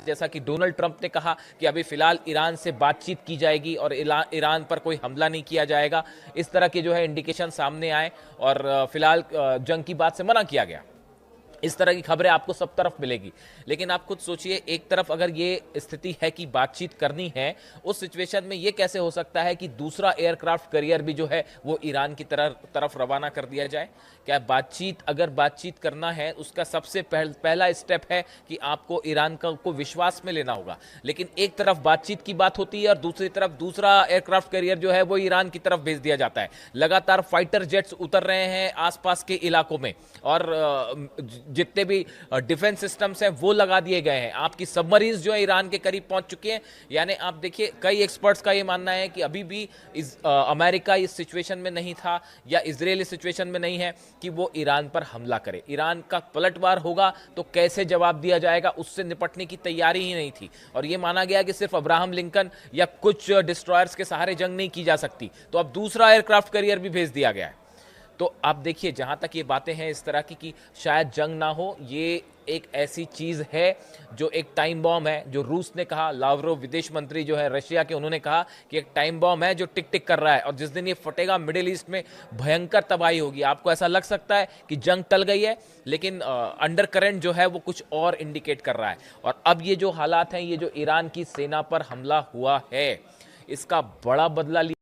जैसा कि Donald Trump ने कहा कि अभी फिलहाल ईरान से बातचीत की जाएगी और ईरान पर कोई हमला नहीं किया जाएगा, इस तरह के जो है इंडिकेशन सामने आए और फिलहाल जंग की बात से मना किया गया। इस तरह की खबरें आपको सब तरफ मिलेगी। लेकिन आप खुद सोचिए, एक तरफ अगर ये स्थिति है कि बातचीत करनी है, उस सिचुएशन में ये कैसे हो सकता है कि दूसरा एयरक्राफ्ट कैरियर भी जो है वो ईरान की तरफ रवाना कर दिया जाए? क्या अगर बातचीत करना है, उसका सबसे पहला स्टेप है कि आपको ईरान को विश्वास में लेना होगा। लेकिन एक तरफ बातचीत की बात होती है और दूसरी तरफ दूसरा एयरक्राफ्ट कैरियर जो है वो ईरान की तरफ भेज दिया जाता है। लगातार फाइटर जेट्स उतर रहे हैं आसपास के इलाकों में और जितने भी डिफेंस सिस्टम्स हैं वो लगा दिए गए हैं। आपकी सबमरीन्स जो है ईरान के करीब पहुंच चुकी हैं। यानी आप देखिए, कई एक्सपर्ट्स का ये मानना है कि अभी भी अमेरिका इस सिचुएशन में नहीं था या इजराइल इस सिचुएशन में नहीं है कि वो ईरान पर हमला करे। ईरान का पलटवार होगा तो कैसे जवाब दिया जाएगा, उससे निपटने की तैयारी ही नहीं थी। और ये माना गया कि सिर्फ अब्राहम लिंकन या कुछ डिस्ट्रॉयर्स के सहारे जंग नहीं की जा सकती, तो अब दूसरा एयरक्राफ्ट कैरियर भी भेज दिया गया है। तो आप देखिए, जहां तक ये बातें हैं इस तरह की कि शायद जंग ना हो, ये एक ऐसी चीज है जो एक टाइम बॉम्ब है। जो रूस ने कहा, लावरोव विदेश मंत्री जो है रशिया के, उन्होंने कहा कि एक टाइम बॉम्ब है जो टिक टिक कर रहा है और जिस दिन ये फटेगा मिडिल ईस्ट में भयंकर तबाही होगी। आपको ऐसा लग सकता है कि जंग टल गई है, लेकिन अंडर करंट जो है वो कुछ और इंडिकेट कर रहा है। और अब ये जो हालात हैं, ये जो ईरान की सेना पर हमला हुआ है, इसका बड़ा बदला लिया